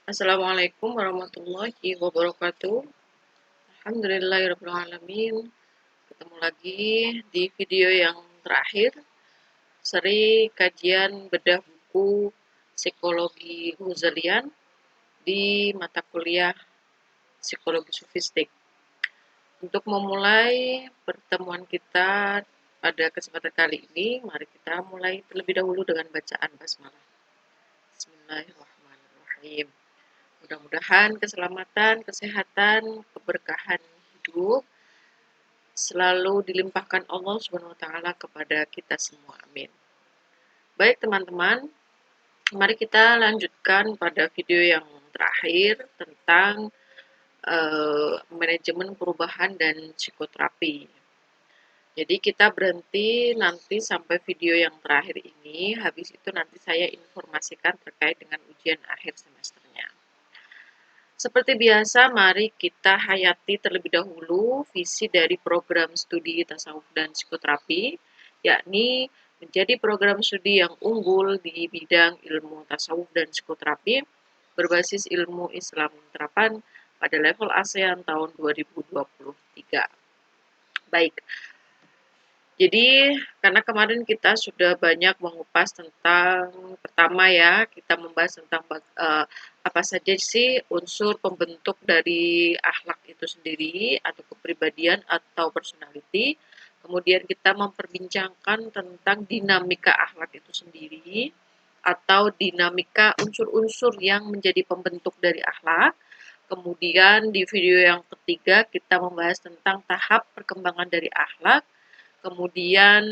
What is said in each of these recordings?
Assalamualaikum warahmatullahi wabarakatuh. Alhamdulillahirrahmanirrahim. Ketemu lagi di video yang terakhir, seri kajian bedah buku Psikologi Huzalian di mata kuliah Psikologi Sofistik. Untuk memulai pertemuan kita pada kesempatan kali ini, mari kita mulai terlebih dahulu dengan bacaan basmalah. Bismillahirrahmanirrahim. Mudah-mudahan keselamatan, kesehatan, keberkahan hidup selalu dilimpahkan Allah Subhanahu wa taala kepada kita semua. Amin. Baik teman-teman, mari kita lanjutkan pada video yang terakhir tentang manajemen perubahan dan psikoterapi. Jadi kita berhenti nanti sampai video yang terakhir ini, habis itu nanti saya informasikan terkait dengan ujian akhir semesternya. Seperti biasa, mari kita hayati terlebih dahulu visi dari program studi tasawuf dan psikoterapi, yakni menjadi program studi yang unggul di bidang ilmu tasawuf dan psikoterapi berbasis ilmu Islam terapan pada level ASEAN tahun 2023. Baik, jadi karena kemarin kita sudah banyak mengupas tentang pertama ya, kita membahas tentang apa saja sih unsur pembentuk dari akhlak itu sendiri atau kepribadian atau personality. Kemudian kita memperbincangkan tentang dinamika akhlak itu sendiri atau dinamika unsur-unsur yang menjadi pembentuk dari akhlak. Kemudian di video yang ketiga kita membahas tentang tahap perkembangan dari akhlak. Kemudian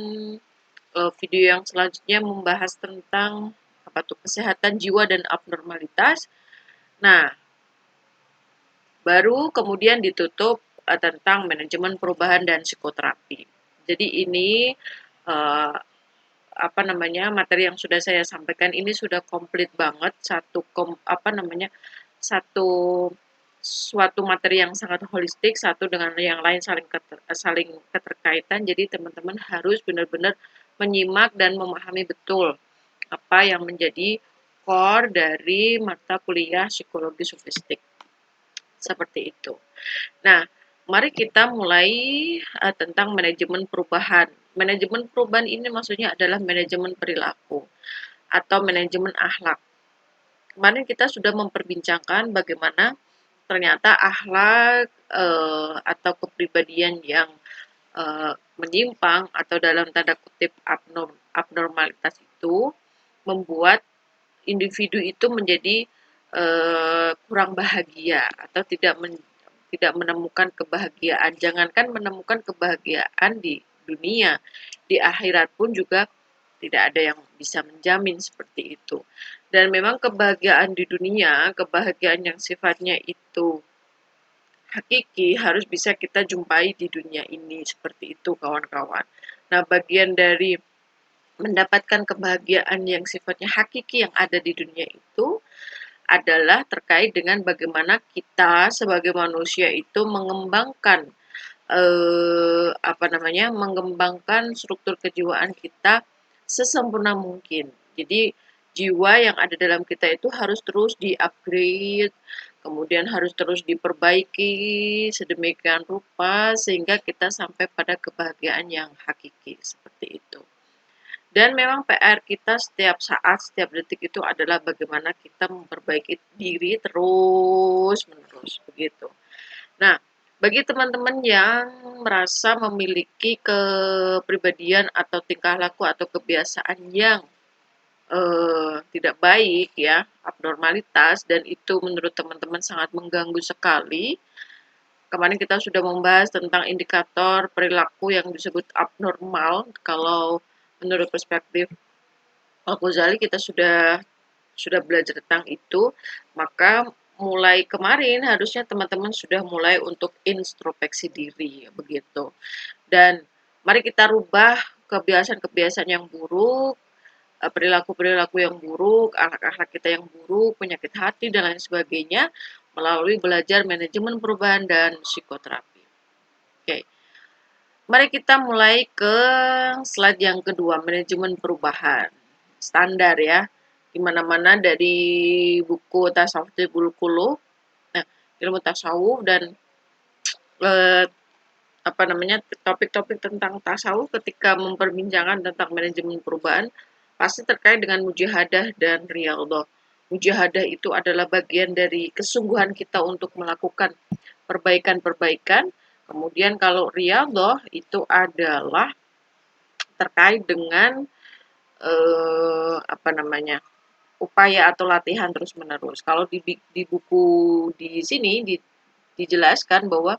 video yang selanjutnya membahas tentang apa tuh kesehatan jiwa dan abnormalitas. Nah, baru kemudian ditutup tentang manajemen perubahan dan psikoterapi. Jadi ini apa namanya materi yang sudah saya sampaikan ini sudah komplit banget satu suatu materi yang sangat holistik satu dengan yang lain saling keterkaitan. Jadi teman-teman harus benar-benar menyimak dan memahami betul apa yang menjadi core dari mata kuliah psikologi sofistik. Seperti itu. Nah, mari kita mulai tentang manajemen perubahan. Manajemen perubahan ini maksudnya adalah manajemen perilaku atau manajemen akhlak. Kemarin kita sudah memperbincangkan bagaimana ternyata akhlak atau kepribadian yang menyimpang atau dalam tanda kutip abnormalitas itu membuat individu itu menjadi kurang bahagia atau tidak menemukan kebahagiaan. Jangankan menemukan kebahagiaan di dunia, di akhirat pun juga tidak ada yang bisa menjamin seperti itu. Dan memang kebahagiaan di dunia, kebahagiaan yang sifatnya itu hakiki harus bisa kita jumpai di dunia ini, seperti itu kawan-kawan. Nah, bagian dari mendapatkan kebahagiaan yang sifatnya hakiki yang ada di dunia itu adalah terkait dengan bagaimana kita sebagai manusia itu mengembangkan struktur kejiwaan kita sesempurna mungkin. Jadi jiwa yang ada dalam kita itu harus terus di-upgrade, kemudian harus terus diperbaiki sedemikian rupa sehingga kita sampai pada kebahagiaan yang hakiki seperti itu. Dan memang PR kita setiap saat, setiap detik itu adalah bagaimana kita memperbaiki diri terus-menerus begitu. Nah, bagi teman-teman yang merasa memiliki kepribadian atau tingkah laku atau kebiasaan yang tidak baik ya, abnormalitas dan itu menurut teman-teman sangat mengganggu sekali. Kemarin kita sudah membahas tentang indikator perilaku yang disebut abnormal. Kalau menurut perspektif Al-Ghazali kita sudah belajar tentang itu, maka mulai kemarin harusnya teman-teman sudah mulai untuk introspeksi diri begitu. Dan mari kita rubah kebiasaan-kebiasaan yang buruk, perilaku-perilaku yang buruk, akhlak-akhlak kita yang buruk, penyakit hati dan lain sebagainya melalui belajar manajemen perubahan dan psikoterapi. Oke. Mari kita mulai ke slide yang kedua, manajemen perubahan. Standar ya. di mana-mana dari buku Tasawuf Jibul Qulub, nah, ilmu tasawuf dan eh, apa namanya topik-topik tentang tasawuf ketika memperbincangkan tentang manajemen perubahan pasti terkait dengan mujahadah dan riyadhah. Mujahadah itu adalah bagian dari kesungguhan kita untuk melakukan perbaikan-perbaikan. Kemudian kalau riyadhah itu adalah terkait dengan apa namanya upaya atau latihan terus-menerus. Kalau di buku di sini dijelaskan bahwa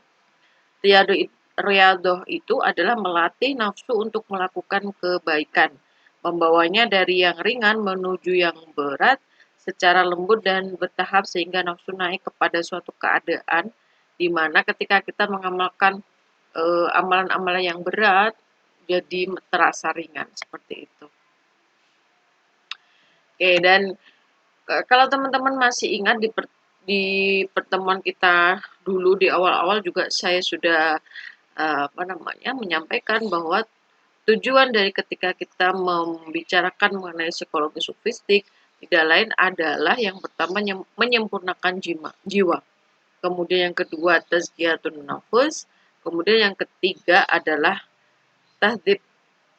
riyadhah itu adalah melatih nafsu untuk melakukan kebaikan, membawanya dari yang ringan menuju yang berat secara lembut dan bertahap sehingga nafsu naik kepada suatu keadaan di mana ketika kita mengamalkan amalan-amalan yang berat jadi terasa ringan seperti itu. Oke, dan kalau teman-teman masih ingat di pertemuan kita dulu di awal-awal juga saya sudah apa namanya menyampaikan bahwa tujuan dari ketika kita membicarakan mengenai psikologi sofistik tidak lain adalah yang pertama menyempurnakan jiwa. Kemudian yang kedua tazkiyatun nafs, kemudian yang ketiga adalah tahdib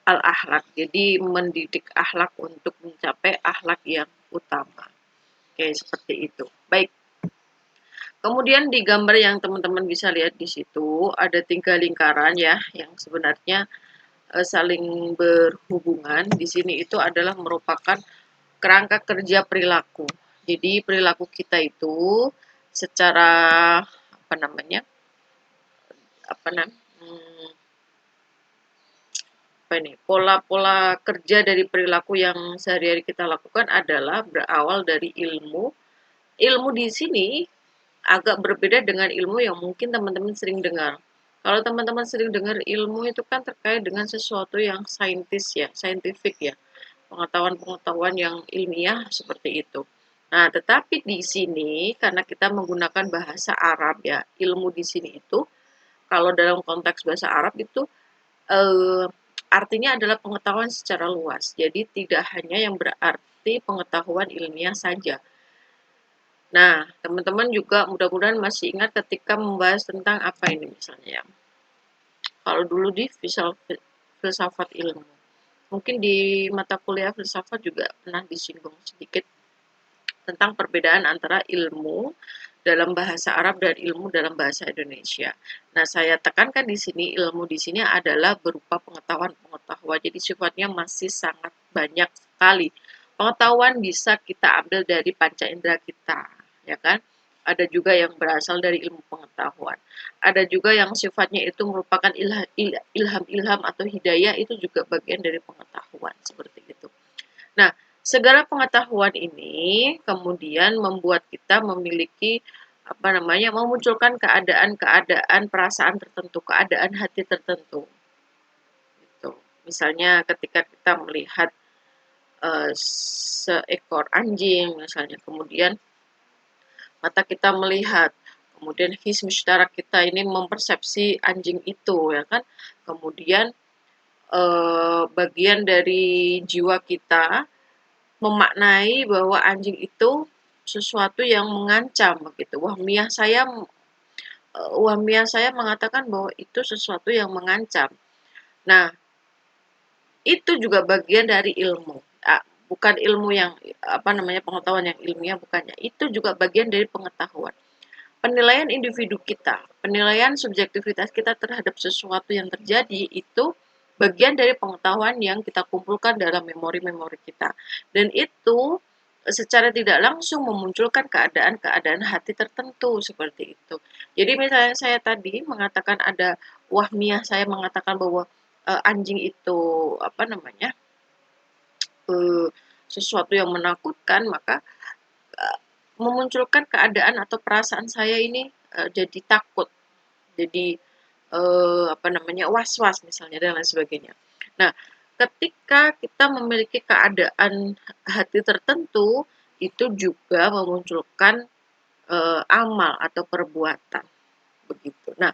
al-akhlak. Jadi mendidik akhlak untuk mencapai akhlak yang utama. Oke, seperti itu. Baik. Kemudian di gambar yang teman-teman bisa lihat di situ ada 3 lingkaran ya yang sebenarnya saling berhubungan. Di sini itu adalah merupakan kerangka kerja perilaku. Jadi perilaku kita itu secara apa namanya? Apa namanya? Apa ini? Pola-pola kerja dari perilaku yang sehari-hari kita lakukan adalah berawal dari ilmu. Ilmu di sini agak berbeda dengan ilmu yang mungkin teman-teman sering dengar. Kalau teman-teman sering dengar ilmu itu kan terkait dengan sesuatu yang saintis ya, saintifik ya, pengetahuan-pengetahuan yang ilmiah seperti itu. Nah, tetapi di sini karena kita menggunakan bahasa Arab ya, ilmu di sini itu kalau dalam konteks bahasa Arab itu eh, artinya adalah pengetahuan secara luas. Jadi tidak hanya yang berarti pengetahuan ilmiah saja. Nah, teman-teman juga mudah-mudahan masih ingat ketika membahas tentang apa ini misalnya ya. Kalau dulu di filsafat ilmu. Mungkin di mata kuliah filsafat juga pernah disinggung sedikit tentang perbedaan antara ilmu dalam bahasa Arab dan ilmu dalam bahasa Indonesia. Nah, saya tekankan di sini ilmu di sini adalah berupa pengetahuan-pengetahuan. Jadi sifatnya masih sangat banyak sekali. Pengetahuan bisa kita ambil dari panca indera kita, ya kan? Ada juga yang berasal dari ilmu pengetahuan. Ada juga yang sifatnya itu merupakan ilham-ilham atau hidayah itu juga bagian dari pengetahuan seperti itu. Nah, segala pengetahuan ini kemudian membuat kita memiliki apa namanya memunculkan keadaan-keadaan perasaan tertentu, keadaan hati tertentu. Gitu. Misalnya ketika kita melihat seekor anjing misalnya, kemudian mata kita melihat, kemudian his musyarak kita ini mempersepsi anjing itu ya kan, kemudian bagian dari jiwa kita memaknai bahwa anjing itu sesuatu yang mengancam begitu. Wahmiah saya mengatakan bahwa itu sesuatu yang mengancam. Nah, itu juga bagian dari ilmu. Bukan ilmu yang apa namanya pengetahuan yang ilmiah bukannya. Itu juga bagian dari pengetahuan. Penilaian individu kita, penilaian subjektivitas kita terhadap sesuatu yang terjadi itu bagian dari pengetahuan yang kita kumpulkan dalam memori-memori kita. Dan itu secara tidak langsung memunculkan keadaan-keadaan hati tertentu seperti itu. Jadi misalnya saya tadi mengatakan ada wahmiah, saya mengatakan bahwa anjing itu apa namanya sesuatu yang menakutkan, maka memunculkan keadaan atau perasaan saya ini jadi takut, jadi apa namanya was-was misalnya dan lain sebagainya. Nah, ketika kita memiliki keadaan hati tertentu, itu juga memunculkan amal atau perbuatan begitu. Nah,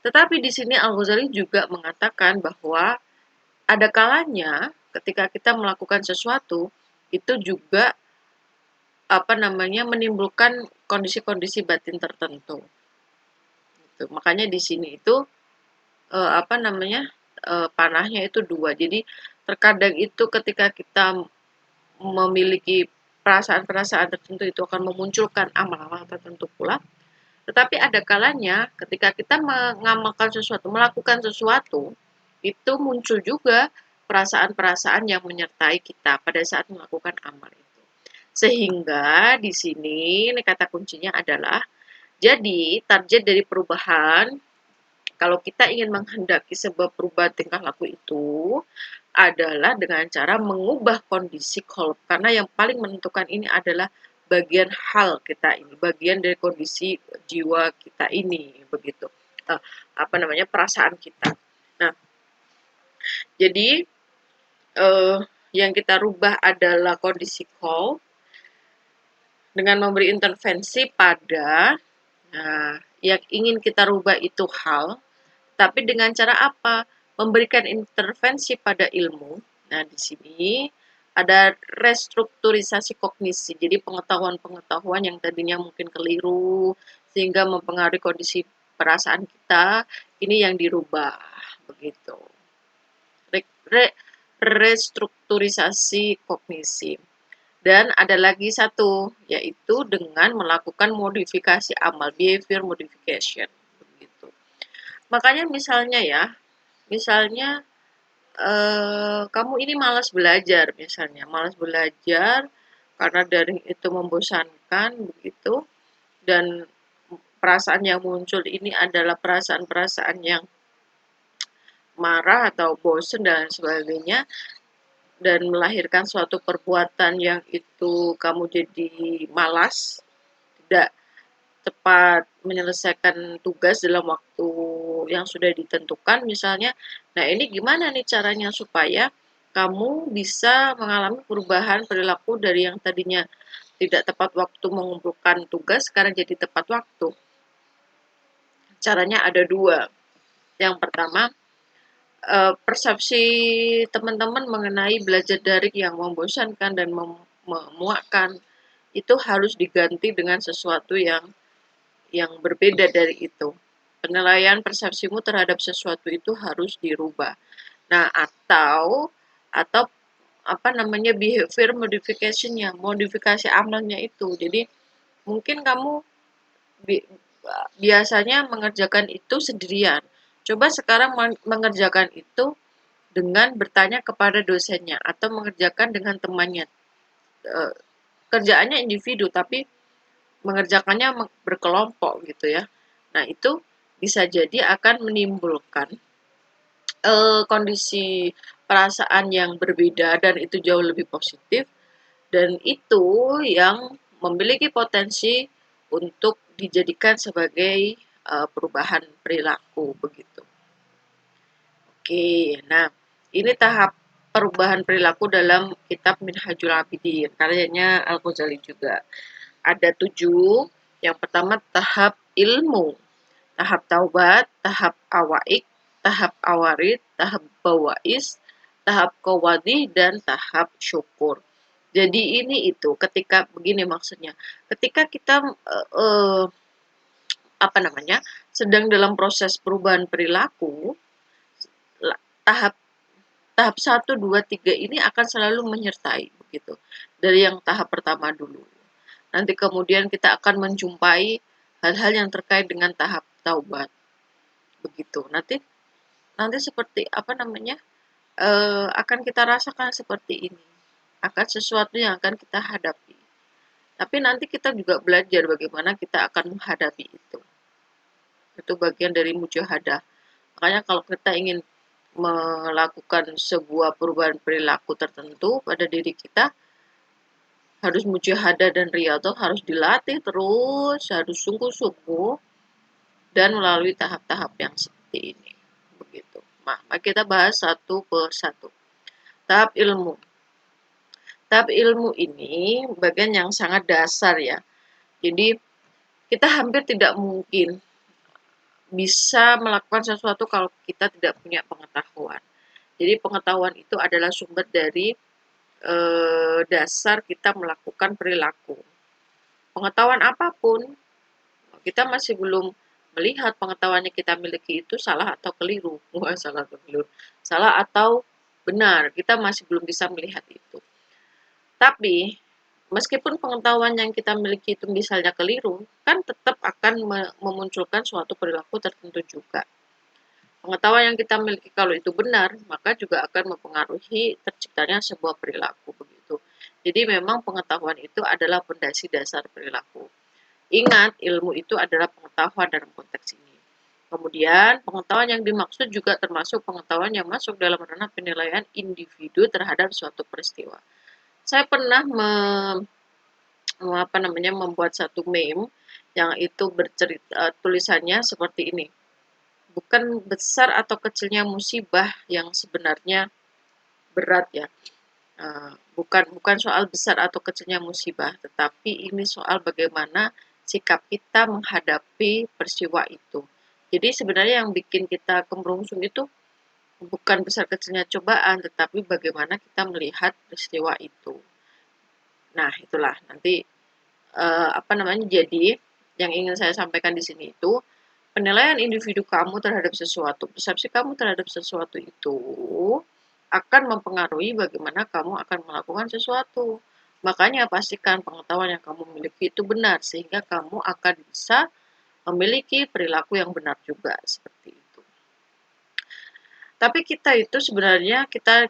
tetapi di sini Al-Ghazali juga mengatakan bahwa ada kalanya ketika kita melakukan sesuatu itu juga menimbulkan kondisi-kondisi batin tertentu. Gitu. Makanya di sini itu panahnya itu 2. Jadi terkadang itu ketika kita memiliki perasaan-perasaan tertentu itu akan memunculkan amal-amal tertentu pula. Tetapi ada kalanya ketika kita mengamalkan sesuatu, melakukan sesuatu, itu muncul juga perasaan-perasaan yang menyertai kita pada saat melakukan amal itu. Sehingga di sini ini kata kuncinya adalah jadi target dari perubahan kalau kita ingin menghendaki sebuah perubahan tingkah laku itu adalah dengan cara mengubah kondisi kolb. Karena yang paling menentukan ini adalah bagian hal kita ini, bagian dari kondisi jiwa kita ini, begitu. Perasaan kita. Nah, jadi yang kita rubah adalah kondisi kolb dengan memberi intervensi pada yang ingin kita rubah itu hal. Tapi dengan cara apa? Memberikan intervensi pada ilmu. Nah, di sini ada restrukturisasi kognisi. Jadi pengetahuan-pengetahuan yang tadinya mungkin keliru sehingga mempengaruhi kondisi perasaan kita, ini yang dirubah begitu. Restrukturisasi kognisi. Dan ada lagi satu, yaitu dengan melakukan modifikasi amal, behavior modification. Makanya misalnya kamu ini malas belajar misalnya, malas belajar karena daring itu membosankan begitu, dan perasaan yang muncul ini adalah perasaan-perasaan yang marah atau bosan dan sebagainya, dan melahirkan suatu perbuatan yang itu kamu jadi malas, tidak cepat menyelesaikan tugas dalam waktu yang sudah ditentukan misalnya. Nah, ini gimana nih caranya supaya kamu bisa mengalami perubahan perilaku dari yang tadinya tidak tepat waktu mengumpulkan tugas sekarang jadi tepat waktu. Caranya ada 2. Yang pertama, persepsi teman-teman mengenai belajar daring yang membosankan dan memuakkan itu harus diganti dengan sesuatu yang berbeda dari itu. Penilaian persepsimu terhadap sesuatu itu harus dirubah. Nah, atau behavior modification-nya, modifikasi amalnya itu. Jadi mungkin kamu biasanya mengerjakan itu sendirian. Coba sekarang mengerjakan itu dengan bertanya kepada dosennya atau mengerjakan dengan temannya. Kerjaannya individu tapi mengerjakannya berkelompok gitu ya. Nah, itu bisa jadi akan menimbulkan kondisi perasaan yang berbeda dan itu jauh lebih positif, dan itu yang memiliki potensi untuk dijadikan sebagai perubahan perilaku begitu. Oke, nah ini tahap perubahan perilaku dalam kitab Minhajul Abidin, karyanya Al-Ghazali juga. Ada 7. Yang pertama tahap ilmu, tahap taubat, tahap awaik, tahap awarid, tahap bawais, tahap kawadi, dan tahap syukur. Jadi ini itu ketika begini maksudnya, ketika kita sedang dalam proses perubahan perilaku, tahap 1, 2, 3 ini akan selalu menyertai begitu. Dari yang tahap pertama dulu. Nanti kemudian kita akan menjumpai hal-hal yang terkait dengan tahap taubat. Begitu. Nanti seperti akan kita rasakan seperti ini. Akan sesuatu yang akan kita hadapi. Tapi nanti kita juga belajar bagaimana kita akan menghadapi itu. Itu bagian dari mujahadah. Makanya kalau kita ingin melakukan sebuah perubahan perilaku tertentu pada diri kita, harus mujahadah dan riyadhah, harus dilatih terus, harus sungguh-sungguh dan melalui tahap-tahap yang seperti ini. Begitu. Nah, mari kita bahas satu persatu. Tahap ilmu. Tahap ilmu ini bagian yang sangat dasar ya. Jadi kita hampir tidak mungkin bisa melakukan sesuatu kalau kita tidak punya pengetahuan. Jadi pengetahuan itu adalah sumber dari dasar kita melakukan perilaku. pengetahuan apapun, kita masih belum melihat pengetahuan yang kita miliki itu salah atau keliru. Wah, salah atau keliru. Salah atau benar, kita masih belum bisa melihat itu. Tapi, meskipun pengetahuan yang kita miliki itu misalnya keliru, kan tetap akan memunculkan suatu perilaku tertentu juga. Pengetahuan yang kita miliki kalau itu benar, maka juga akan mempengaruhi terciptanya sebuah perilaku begitu. Jadi memang pengetahuan itu adalah fondasi dasar perilaku. Ingat, ilmu itu adalah pengetahuan dalam konteks ini. Kemudian, pengetahuan yang dimaksud juga termasuk pengetahuan yang masuk dalam ranah penilaian individu terhadap suatu peristiwa. Saya pernah membuat satu meme yang itu bercerita tulisannya seperti ini. Bukan besar atau kecilnya musibah yang sebenarnya berat ya. Bukan soal besar atau kecilnya musibah, tetapi ini soal bagaimana sikap kita menghadapi peristiwa itu. Jadi sebenarnya yang bikin kita kemerungsung itu bukan besar kecilnya cobaan, tetapi bagaimana kita melihat peristiwa itu. Nah, itulah nanti jadi yang ingin saya sampaikan di sini itu penilaian individu kamu terhadap sesuatu, persepsi kamu terhadap sesuatu itu akan mempengaruhi bagaimana kamu akan melakukan sesuatu. Makanya pastikan pengetahuan yang kamu miliki itu benar sehingga kamu akan bisa memiliki perilaku yang benar juga seperti itu. Tapi kita itu sebenarnya kita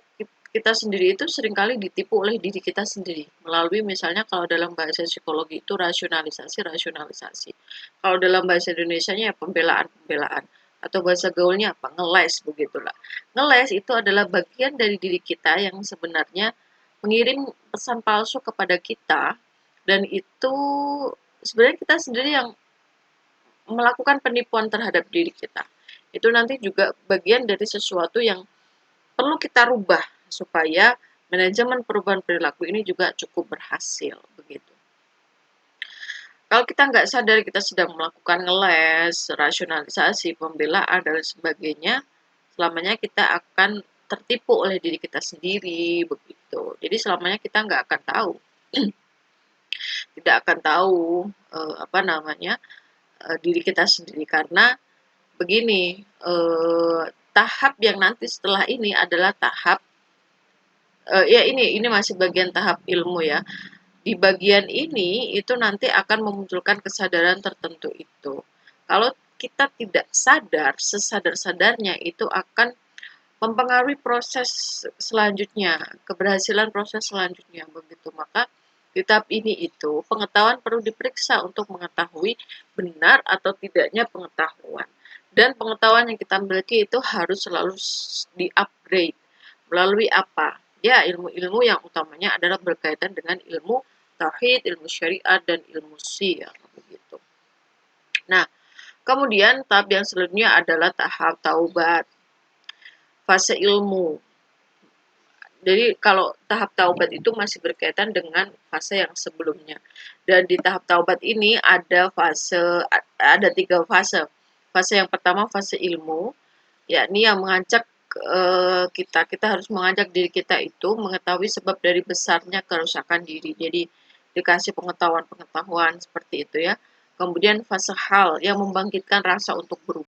sendiri itu seringkali ditipu oleh diri kita sendiri melalui misalnya kalau dalam bahasa psikologi itu rasionalisasi. Kalau dalam bahasa Indonesianya ya pembelaan atau bahasa gaulnya apa? Ngeles begitulah. Ngeles itu adalah bagian dari diri kita yang sebenarnya mengirim pesan palsu kepada kita dan itu sebenarnya kita sendiri yang melakukan penipuan terhadap diri kita. Itu nanti juga bagian dari sesuatu yang perlu kita rubah supaya manajemen perubahan perilaku ini juga cukup berhasil begitu. Kalau kita nggak sadar kita sedang melakukan ngeles, rasionalisasi, pembelaan dan sebagainya, selamanya kita akan tertipu oleh diri kita sendiri begitu. Jadi selamanya kita nggak akan tahu, tidak akan tahu diri kita sendiri karena begini, tahap yang nanti setelah ini adalah tahap ya ini masih bagian tahap ilmu ya. Di bagian ini itu nanti akan memunculkan kesadaran tertentu itu. Kalau kita tidak sadar, sesadar-sadarnya itu akan mempengaruhi proses selanjutnya, keberhasilan proses selanjutnya begitu. Maka di tahap ini itu pengetahuan perlu diperiksa untuk mengetahui benar atau tidaknya pengetahuan. Dan pengetahuan yang kita miliki itu harus selalu di-upgrade. Melalui apa? Ya, ilmu-ilmu yang utamanya adalah berkaitan dengan ilmu tauhid, ilmu syariat, dan ilmu syiar. Begitu. Nah, kemudian tahap yang selanjutnya adalah tahap taubat, fase ilmu. Jadi kalau tahap taubat itu masih berkaitan dengan fase yang sebelumnya. Dan di tahap taubat ini ada ada 3 fase. Fase yang pertama fase ilmu, yakni yang mengajak kita harus mengajak diri kita itu mengetahui sebab dari besarnya kerusakan diri. Jadi dikasih pengetahuan-pengetahuan seperti itu ya. Kemudian fase hal yang membangkitkan rasa untuk berubah.